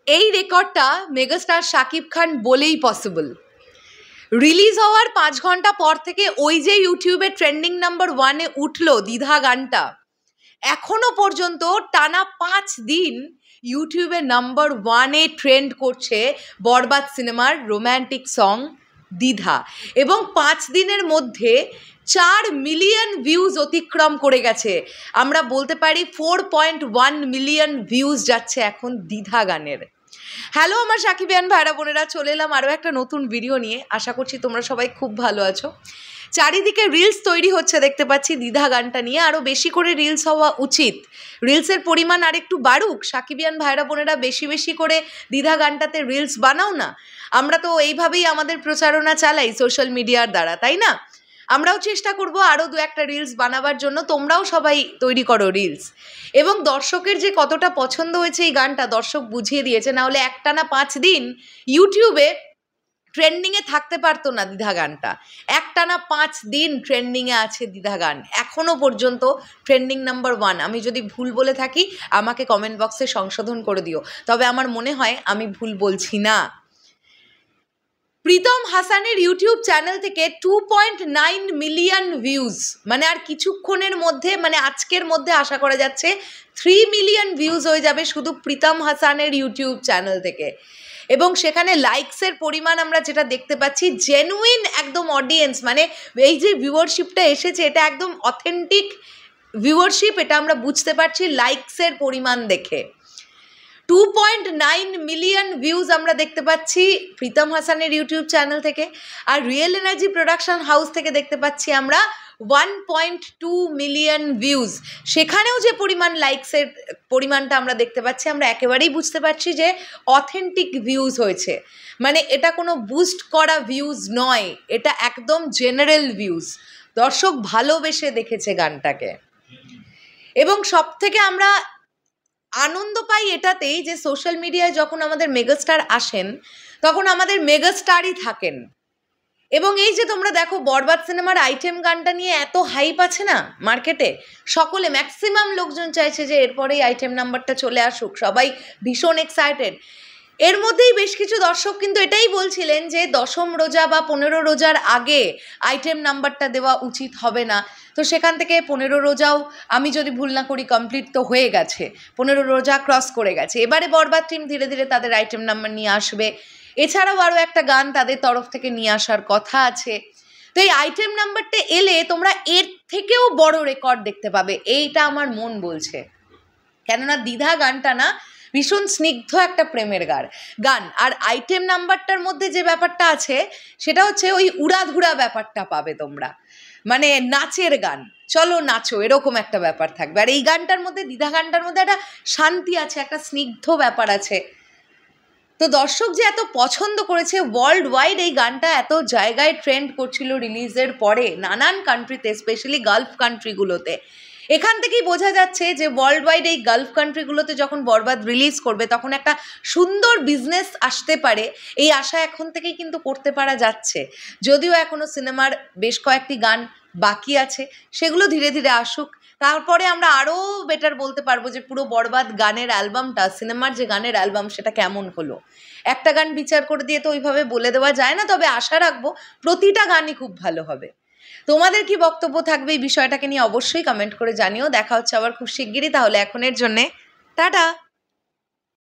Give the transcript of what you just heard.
এই রেকর্ডটা মেগাস্টার শাকিব খান বলেই পসিবল। রিলিজ হওয়ার 5 ঘন্টা পর থেকে ওই যে ইউটিউবে ট্রেন্ডিং নাম্বার 1-এ উঠলো দ্বিধা গানটা, এখনো পর্যন্ত টানা 5 দিন ইউটিউবে নাম্বার 1-এ ট্রেন্ড করছে বরবাদ সিনেমার রোম্যান্টিক সং দ্বিধা, এবং 5 দিনের মধ্যে 4 মিলিয়ন ভিউজ অতিক্রম করে গেছে। আমরা বলতে পারি 4.1 মিলিয়ন ভিউজ যাচ্ছে এখন দ্বিধা গানের। হ্যালো আমার সাকিবিয়ান ভাইরা বোনেরা, চলে এলাম আরও একটা নতুন ভিডিও নিয়ে। আশা করছি তোমরা সবাই খুব ভালো আছো। চারিদিকে রিলস তৈরি হচ্ছে দেখতে পাচ্ছি দ্বিধা গানটা নিয়ে। আরও বেশি করে রিলস হওয়া উচিত, রিলসের পরিমাণ আর একটু বাড়ুক। সাকিবিয়ান ভাইরা বোনেরা বেশি বেশি করে দ্বিধা গানটাতে রিলস বানাও না। আমরা তো এইভাবেই আমাদের প্রচারণা চালাই সোশ্যাল মিডিয়ার দ্বারা, তাই না? আমরাও চেষ্টা করব আরও 2-1টা রিলস বানাবার জন্য। তোমরাও সবাই তৈরি করো রিলস। এবং দর্শকের যে কতটা পছন্দ হয়েছে এই গানটা দর্শক বুঝিয়ে দিয়েছে। নাহলে একটানা 5 দিন ইউটিউবে ট্রেন্ডিংয়ে থাকতে পারতো না দ্বিধা গানটা। একটানা 5 দিন ট্রেন্ডিংয়ে আছে দ্বিধা গান, এখনও পর্যন্ত ট্রেন্ডিং নাম্বার 1। আমি যদি ভুল বলে থাকি আমাকে কমেন্ট বক্সে সংশোধন করে দিও, তবে আমার মনে হয় আমি ভুল বলছি না। প্রীতম হাসানের ইউটিউব চ্যানেল থেকে 2.9 মিলিয়ন ভিউজ, মানে আর কিছুক্ষণের মধ্যে, মানে আজকের মধ্যে আশা করা যাচ্ছে 3 মিলিয়ন ভিউজ হয়ে যাবে শুধু প্রীতম হাসানের ইউটিউব চ্যানেল থেকে। এবং সেখানে লাইকসের পরিমাণ আমরা যেটা দেখতে পাচ্ছি, জেনুইন একদম অডিয়েন্স, মানে এই যে ভিউয়ারশিপটা এসেছে এটা একদম অথেন্টিক ভিউয়ারশিপ, এটা আমরা বুঝতে পারছি লাইকসের পরিমাণ দেখে। 2.9 মিলিয়ন ভিউজ আমরা দেখতে পাচ্ছি প্রীতম হাসানের ইউটিউব চ্যানেল থেকে। আর রিয়েল এনার্জি প্রোডাকশন হাউস থেকে দেখতে পাচ্ছি আমরা 1.2 মিলিয়ন ভিউজ। সেখানেও যে পরিমাণ লাইকসের পরিমাণটা আমরা দেখতে পাচ্ছি, আমরা একেবারেই বুঝতে পারছি যে অথেন্টিক ভিউজ হয়েছে। মানে এটা কোনো বুস্ট করা ভিউজ নয়, এটা একদম জেনারেল ভিউজ। দর্শক ভালোবেসে দেখেছে গানটাকে। এবং সব থেকে আমরা আনন্দ পাই এটাতেই যে সোশ্যাল মিডিয়ায় যখন আমাদের মেগাস্টার আসেন তখন আমাদের মেগাস্টারই থাকেন। এবং এই যে তোমরা দেখো বরবাদ সিনেমার আইটেম গানটা নিয়ে এত হাইপ আছে না মার্কেটে, সকলে ম্যাক্সিমাম লোকজন চাইছে যে এরপরেই আইটেম নাম্বারটা চলে আসুক, সবাই ভীষণ এক্সাইটেড। এর মধ্যেই বেশ কিছু দর্শক কিন্তু এটাই বলছিলেন যে 10ম রোজা বা 15 রোজার আগে আইটেম নাম্বারটা দেওয়া উচিত হবে না। তো সেখান থেকে 15 রোজাও আমি যদি ভুল না করি কমপ্লিট তো হয়ে গেছে, 15 রোজা ক্রস করে গেছে। এবারে বরবাদ টিম ধীরে ধীরে তাদের আইটেম নাম্বার নিয়ে আসবে। এছাড়াও আরও একটা গান তাদের তরফ থেকে নিয়ে আসার কথা আছে। তো এই আইটেম নাম্বারটা এলে তোমরা এর থেকেও বড় রেকর্ড দেখতে পাবে, এইটা আমার মন বলছে। কেননা দ্বিধা গানটা না ভীষণ স্নিগ্ধ একটা প্রেমের গান। আর আইটেম নাম্বারটার মধ্যে যে ব্যাপারটা আছে সেটা হচ্ছে ওই উড়াধুরা ব্যাপারটা পাবে তোমরা, মানে নাচের গান, চলো নাচো, এরকম একটা ব্যাপার থাকবে। আর এই গানটার মধ্যে, দ্বিধা গানটার মধ্যে একটা শান্তি আছে, একটা স্নিগ্ধ ব্যাপার আছে। তো দর্শক যে এত পছন্দ করেছে, ওয়ার্ল্ড ওয়াইড এই গানটা এত জায়গায় ট্রেন্ড করছিল রিলিজের পরে নানান কান্ট্রিতে, স্পেশালি গালফ কান্ট্রিগুলোতে। এখান থেকেই বোঝা যাচ্ছে যে ওয়ার্ল্ড ওয়াইড এই গালফ কান্ট্রিগুলোতে যখন বরবাদ রিলিজ করবে তখন একটা সুন্দর বিজনেস আসতে পারে, এই আশা এখন থেকেই কিন্তু করতে পারা যাচ্ছে। যদিও এখনও সিনেমার বেশ কয়েকটি গান বাকি আছে, সেগুলো ধীরে ধীরে আসুক, তারপরে আমরা আরও বেটার বলতে পারবো যে পুরো বরবাদ গানের অ্যালবামটা, সিনেমার যে গানের অ্যালবাম সেটা কেমন হলো। একটা গান বিচার করে দিয়ে তো ওইভাবে বলে দেওয়া যায় না, তবে আশা রাখবো প্রতিটা গানই খুব ভালো হবে। তোমাদের কি বক্তব্য থাকবে এই বিষয়টাকে নিয়ে অবশ্যই কমেন্ট করে জানিও। দেখা হচ্ছে আবার খুব শিগগিরই, তাহলে এখনের জন্যে টাটা।